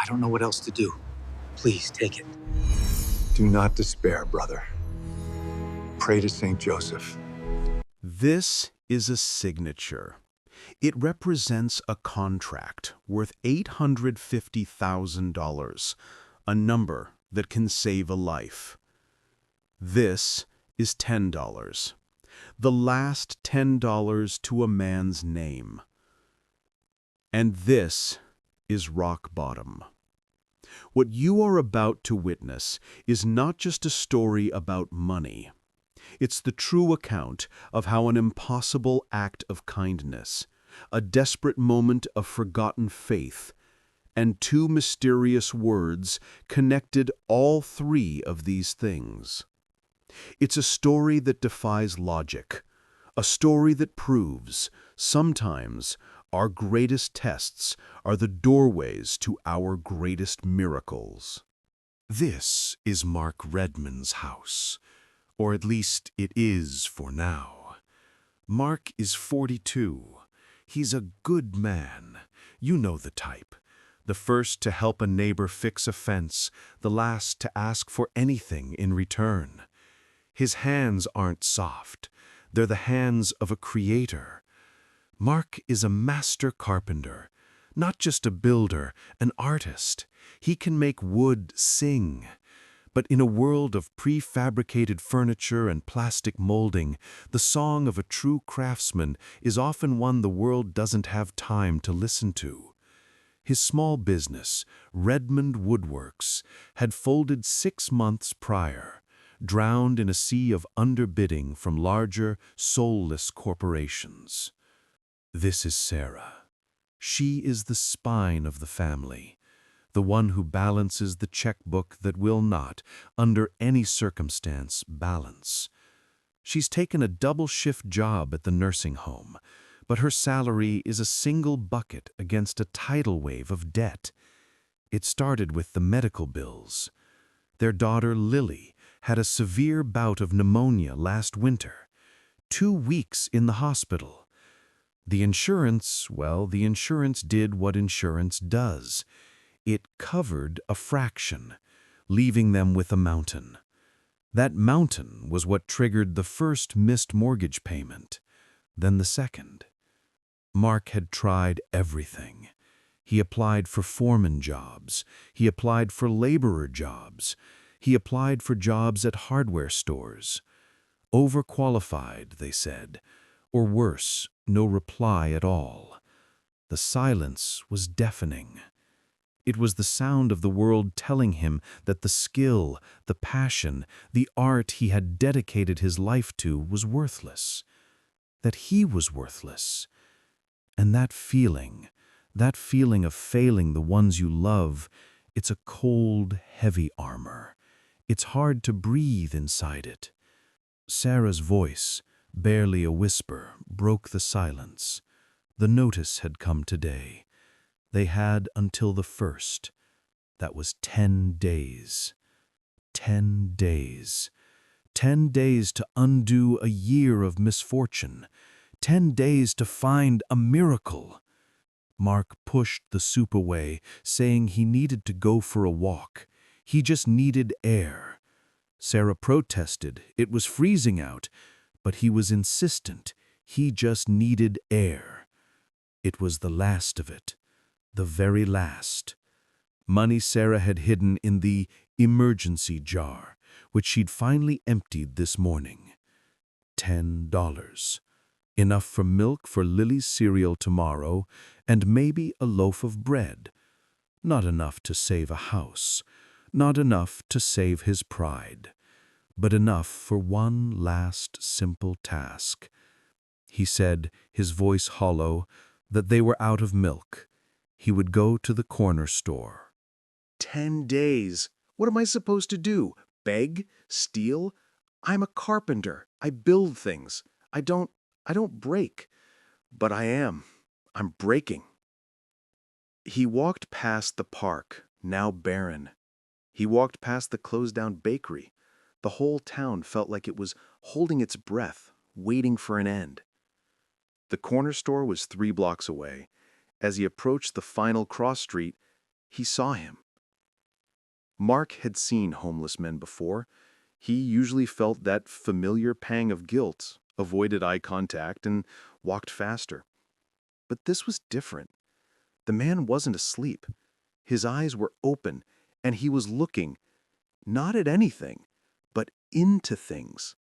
I don't know what else to do. Please take it. Do not despair, brother. Pray to Saint Joseph. This is a signature. It represents a contract worth $850,000, a number that can save a life. This is $10. The last $10 to a man's name. And this is rock bottom. What you are about to witness is not just a story about money. It's the true account of how an impossible act of kindness, a desperate moment of forgotten faith, and two mysterious words connected all three of these things. It's a story that defies logic, a story that proves, sometimes, our greatest tests are the doorways to our greatest miracles. This is Mark Redmond's house, or at least it is for now. Mark is 42. He's a good man. You know the type. The first to help a neighbor fix a fence, the last to ask for anything in return. His hands aren't soft. They're the hands of a creator. Mark is a master carpenter, not just a builder, an artist. He can make wood sing. But in a world of prefabricated furniture and plastic molding, the song of a true craftsman is often one the world doesn't have time to listen to. His small business, Redmond Woodworks, had folded 6 months prior, drowned in a sea of underbidding from larger, soulless corporations. This is Sarah. She is the spine of the family, the one who balances the checkbook that will not, under any circumstance, balance. She's taken a double-shift job at the nursing home, but her salary is a single bucket against a tidal wave of debt. It started with the medical bills. Their daughter, Lily, had a severe bout of pneumonia last winter. 2 weeks in the hospital. The insurance did what insurance does. It covered a fraction, leaving them with a mountain. That mountain was what triggered the first missed mortgage payment, then the second. Mark had tried everything. He applied for foreman jobs. He applied for laborer jobs. He applied for jobs at hardware stores. Overqualified, they said, or worse, no reply at all. The silence was deafening. It was the sound of the world telling him that the skill, the passion, the art he had dedicated his life to was worthless, that he was worthless. And that feeling of failing the ones you love, it's a cold, heavy armor. It's hard to breathe inside it. Sarah's voice, barely a whisper, broke the silence. The notice had come today. They had until the 1st. That was 10 days. 10 days. 10 days to undo a year of misfortune. 10 days to find a miracle. Mark pushed the soup away, saying he needed to go for a walk. He just needed air. Sarah protested. It was freezing out. But he was insistent. He just needed air. It was the last of it. The very last. Money Sarah had hidden in the emergency jar, which she'd finally emptied this morning. $10. Enough for milk for Lily's cereal tomorrow, and maybe a loaf of bread. Not enough to save a house. Not enough to save his pride. But enough for one last simple task. He said, his voice hollow, that they were out of milk. He would go to the corner store. 10 days. What am I supposed to do? Beg? Steal? I'm a carpenter. I build things. I don't break. But I am. I'm breaking. He walked past the park, now barren. He walked past the closed-down bakery. The whole town felt like it was holding its breath, waiting for an end. The corner store was 3 blocks away. As he approached the final cross street, He saw him. Mark had seen homeless men before. He usually felt that familiar pang of guilt, avoided eye contact, and walked faster. But this was different. The man wasn't asleep. His eyes were open, and he was looking, not at anything, but into things.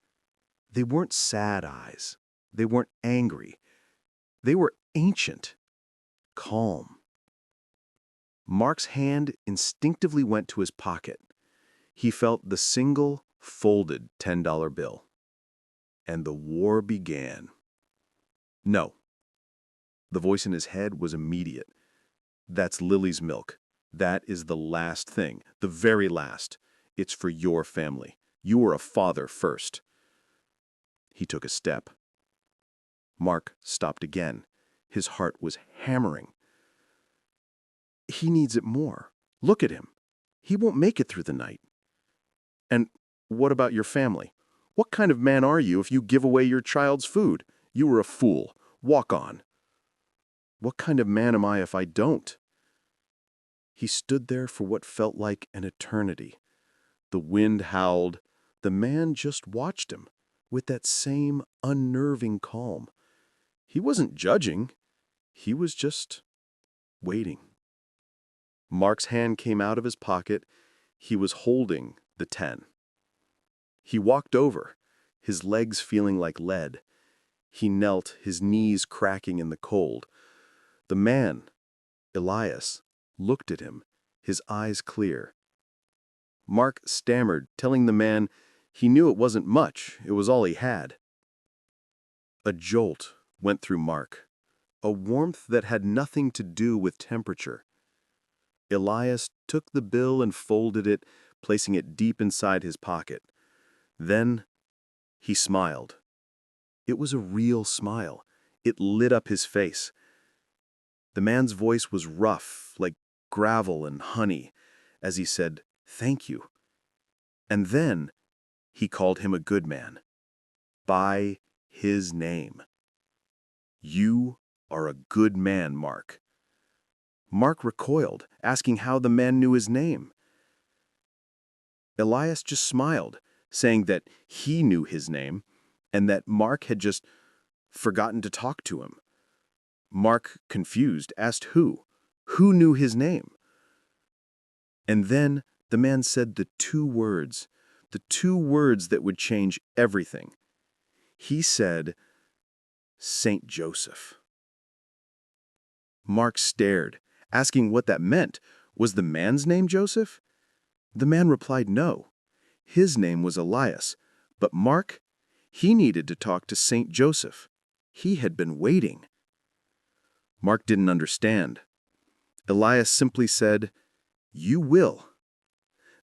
They weren't sad eyes. They weren't angry. They were ancient, calm. Mark's hand instinctively went to his pocket. He felt the single, folded $10 bill. And the war began. No. The voice in his head was immediate. That's Lily's milk. That is the last thing, the very last. It's for your family. You were a father first. He took a step. Mark stopped again. His heart was hammering. He needs it more. Look at him. He won't make it through the night. And what about your family? What kind of man are you if you give away your child's food? You were a fool. Walk on. What kind of man am I if I don't? He stood there for what felt like an eternity. The wind howled. The man just watched him with that same unnerving calm. He wasn't judging. He was just waiting. Mark's hand came out of his pocket. He was holding the 10. He walked over, his legs feeling like lead. He knelt, his knees cracking in the cold. The man, Elias, looked at him, his eyes clear. Mark stammered, telling the man he knew it wasn't much, it was all he had. A jolt went through Mark, a warmth that had nothing to do with temperature. Elias took the bill and folded it, placing it deep inside his pocket. Then he smiled. It was a real smile. It lit up his face. The man's voice was rough, like gravel and honey, as he said, "Thank you." And then he called him a good man. By his name. "You are a good man, Mark." Mark recoiled, asking how the man knew his name. Elias just smiled, saying that he knew his name, and that Mark had just forgotten to talk to him. Mark, confused, asked who. Who knew his name? And then the man said the two words that would change everything. He said, Saint Joseph. Mark stared, asking what that meant. Was the man's name Joseph? The man replied no. His name was Elias, but Mark, he needed to talk to Saint Joseph. He had been waiting. Mark didn't understand. Elias simply said, "You will,"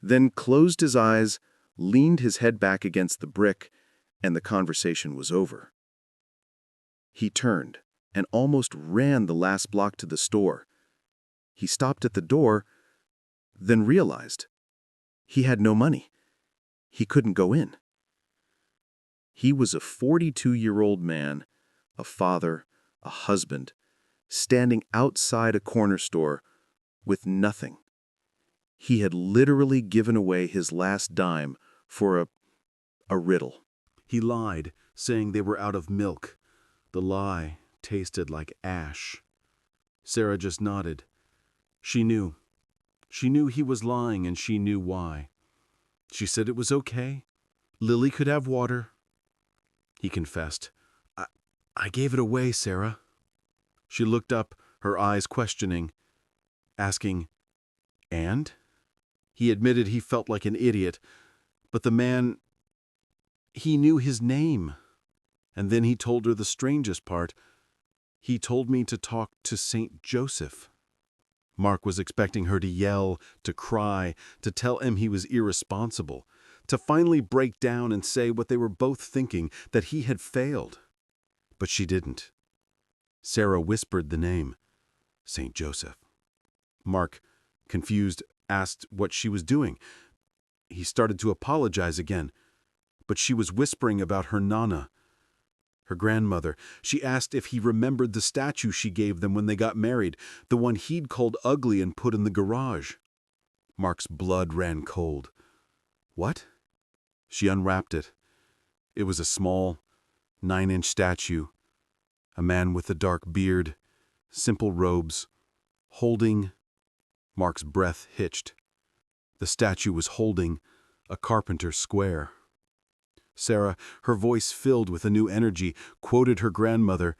then closed his eyes, leaned his head back against the brick, and the conversation was over. He turned and almost ran the last block to the store. He stopped at the door, then realized he had no money. He couldn't go in. He was a 42-year-old man, a father, a husband, standing outside a corner store with nothing. He had literally given away his last dime for a riddle. He lied, saying they were out of milk. The lie tasted like ash. Sarah just nodded. She knew. She knew he was lying, and she knew why. She said it was okay. Lily could have water. He confessed, I gave it away, Sarah." She looked up, her eyes questioning, asking, "And?" He admitted he felt like an idiot, but the man, he knew his name. And then he told her the strangest part. He told me to talk to Saint Joseph. Mark was expecting her to yell, to cry, to tell him he was irresponsible, to finally break down and say what they were both thinking, that he had failed. But she didn't. Sarah whispered the name, Saint Joseph. Mark, confused, asked what she was doing. He started to apologize again, but she was whispering about her Nana. Her grandmother. She asked if he remembered the statue she gave them when they got married, the one he'd called ugly and put in the garage. Mark's blood ran cold. What? She unwrapped it. It was a small, 9-inch statue. A man with a dark beard, simple robes, holding... Mark's breath hitched. The statue was holding a carpenter's square. Sarah, her voice filled with a new energy, quoted her grandmother,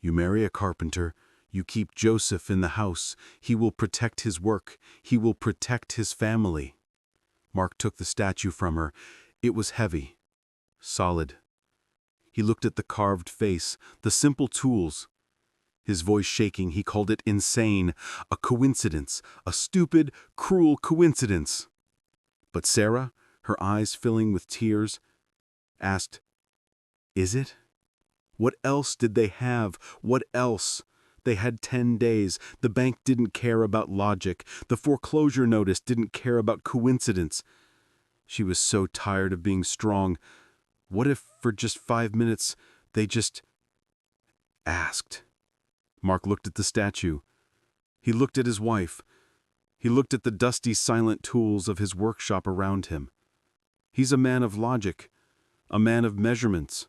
"You marry a carpenter, you keep Joseph in the house. He will protect his work. He will protect his family." Mark took the statue from her. It was heavy, solid. He looked at the carved face, the simple tools. His voice shaking, he called it insane, a coincidence, a stupid, cruel coincidence. But Sarah, her eyes filling with tears, asked, "Is it? What else did they have? What else?" They had 10 days. The bank didn't care about logic. The foreclosure notice didn't care about coincidence. She was so tired of being strong. What if, for just 5 minutes, they just asked? Mark looked at the statue. He looked at his wife. He looked at the dusty, silent tools of his workshop around him. He's a man of logic, a man of measurements.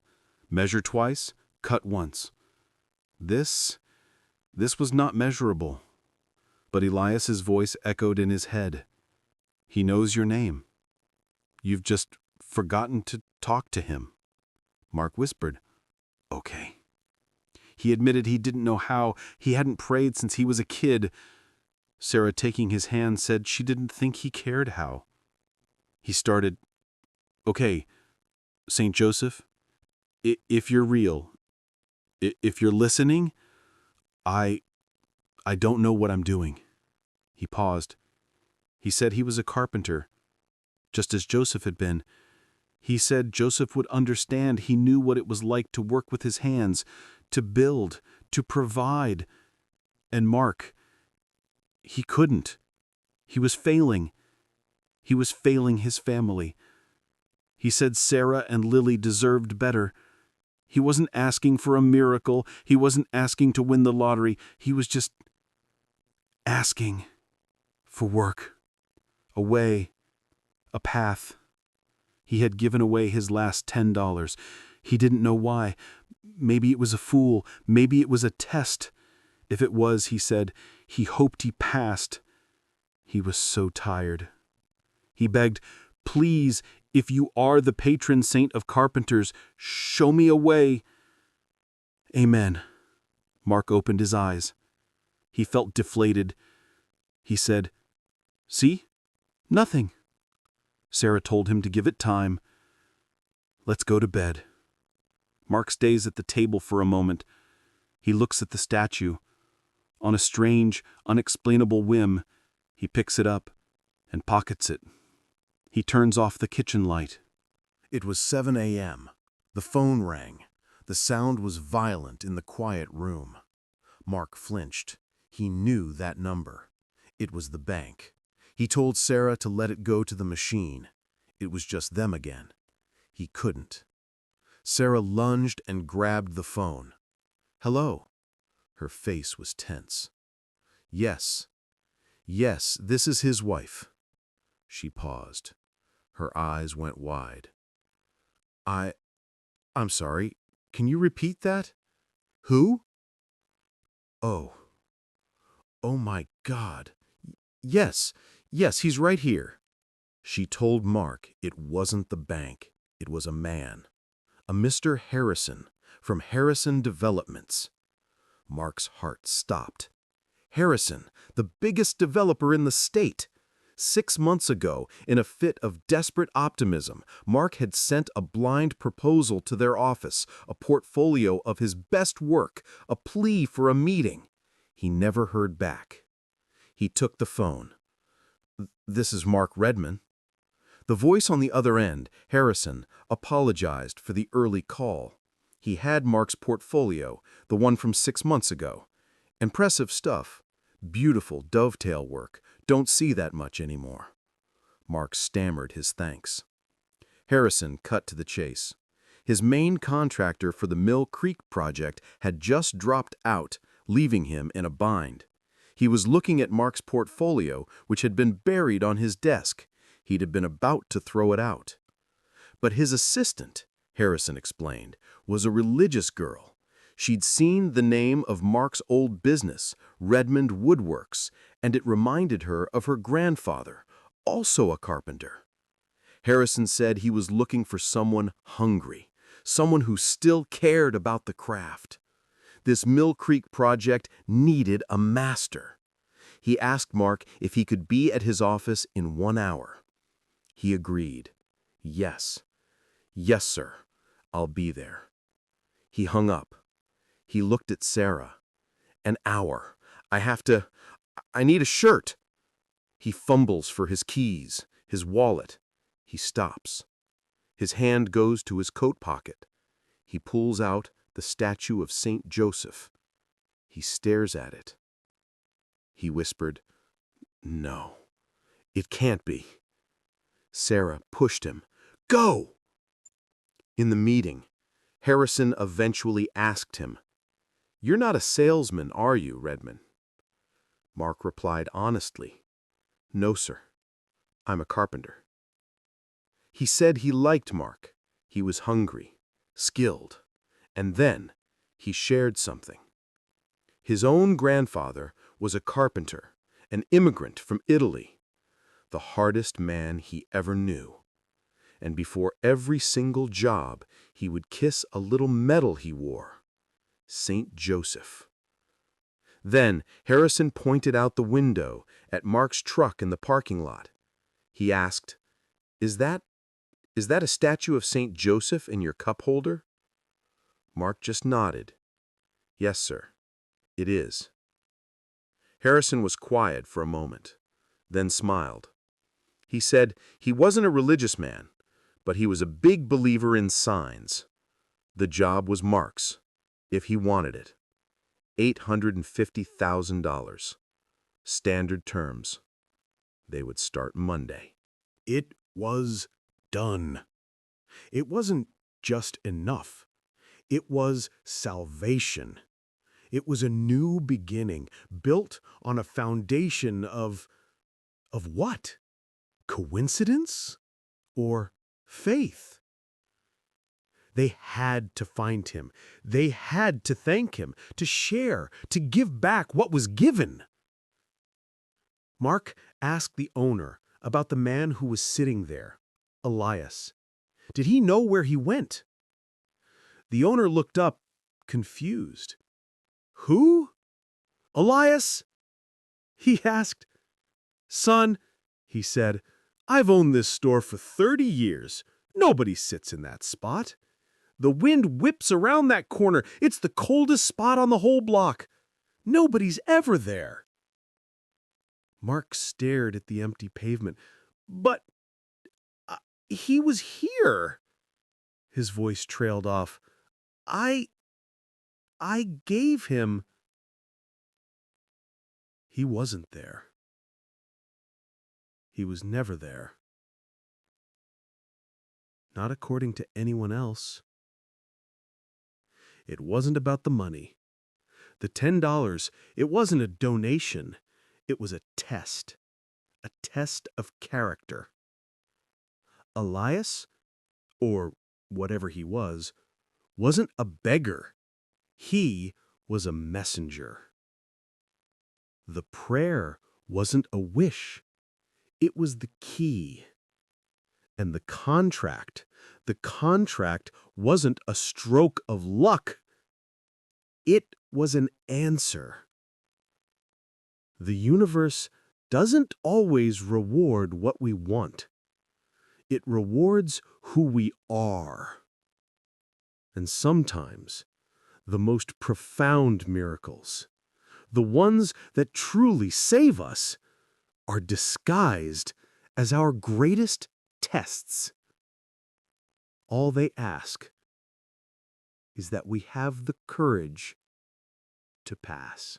Measure twice, cut once. This was not measurable. But Elias's voice echoed in his head. "He knows your name. You've just forgotten to talk to him." Mark whispered, "Okay." He admitted he didn't know how. He hadn't prayed since he was a kid. Sarah, taking his hand, said she didn't think he cared how. He started, "Okay, St. Joseph, if you're real, if you're listening, I don't know what I'm doing." He paused. He said he was a carpenter, just as Joseph had been. He said Joseph would understand. He knew what it was like to work with his hands, to build, to provide. And Mark, he couldn't. He was failing. He was failing his family. He said Sarah and Lily deserved better. He wasn't asking for a miracle. He wasn't asking to win the lottery. He was just asking for work, a way, a path. He had given away his last $10. He didn't know why. Maybe it was a fool. Maybe it was a test. If it was, he said, he hoped he passed. He was so tired. He begged, "Please, if you are the patron saint of carpenters, show me a way." "Amen." Mark opened his eyes. He felt deflated. He said, "See? Nothing." Sarah told him to give it time. "Let's go to bed." Mark stays at the table for a moment. He looks at the statue. On a strange, unexplainable whim, he picks it up and pockets it. He turns off the kitchen light. It was 7 a.m. The phone rang. The sound was violent in the quiet room. Mark flinched. He knew that number. It was the bank. He told Sarah to let it go to the machine. It was just them again. He couldn't. Sarah lunged and grabbed the phone. "Hello." Her face was tense. Yes, this is his wife." She paused. Her eyes went wide. I'm sorry. Can you repeat that? Who? Oh my God. Yes, he's right here." She told Mark it wasn't the bank. It was a man. A Mr. Harrison from Harrison Developments. Mark's heart stopped. Harrison, the biggest developer in the state. 6 months ago, in a fit of desperate optimism, Mark had sent a blind proposal to their office, a portfolio of his best work, a plea for a meeting. He never heard back. He took the phone. "This is Mark Redman." The voice on the other end, Harrison, apologized for the early call. He had Mark's portfolio, the one from 6 months ago. Impressive stuff. Beautiful dovetail work. Don't see that much anymore. Mark stammered his thanks. Harrison cut to the chase. His main contractor for the Mill Creek project had just dropped out, leaving him in a bind. He was looking at Mark's portfolio, which had been buried on his desk. He'd have been about to throw it out. But his assistant, Harrison explained, was a religious girl. She'd seen the name of Mark's old business, Redmond Woodworks, and it reminded her of her grandfather, also a carpenter. Harrison said he was looking for someone hungry, someone who still cared about the craft. This Mill Creek project needed a master. He asked Mark if he could be at his office in 1 hour. He agreed. Yes. Yes, sir. I'll be there. He hung up. He looked at Sarah. An hour. I need a shirt. He fumbles for his keys, his wallet. He stops. His hand goes to his coat pocket. He pulls out the statue of Saint Joseph. He stares at it. He whispered, "No, it can't be." Sarah pushed him. "Go!" In the meeting, Harrison eventually asked him, "You're not a salesman, are you, Redmond?" Mark replied honestly, "No, sir. I'm a carpenter." He said he liked Mark. He was hungry, skilled. And then he shared something. His own grandfather was a carpenter, an immigrant from Italy, the hardest man he ever knew. And before every single job, he would kiss a little medal he wore, Saint Joseph. Then Harrison pointed out the window at Mark's truck in the parking lot. He asked, Is that a statue of Saint Joseph in your cup holder?" Mark just nodded. "Yes, sir, it is." Harrison was quiet for a moment, then smiled. He said he wasn't a religious man, but he was a big believer in signs. The job was Mark's, if he wanted it. $850,000. Standard terms. They would start Monday. It was done. It wasn't just enough. It was salvation. It was a new beginning, built on a foundation of what? Coincidence? Or faith? They had to find him. They had to thank him, to share, to give back what was given. Mark asked the owner about the man who was sitting there, Elias. Did he know where he went? The owner looked up, confused. "Who? Elias?" he asked. "Son," he said, "I've owned this store for 30 years. Nobody sits in that spot. The wind whips around that corner. It's the coldest spot on the whole block. Nobody's ever there." Mark stared at the empty pavement. "But he was here." His voice trailed off. I gave him." He wasn't there. He was never there. Not according to anyone else. It wasn't about the money. The $10, it wasn't a donation. It was a test of character. Elias, or whatever he was, wasn't a beggar. He was a messenger. The prayer wasn't a wish. It was the key. And the contract wasn't a stroke of luck. It was an answer. The universe doesn't always reward what we want. It rewards who we are. And sometimes, the most profound miracles, the ones that truly save us, are disguised as our greatest tests. All they ask is that we have the courage to pass.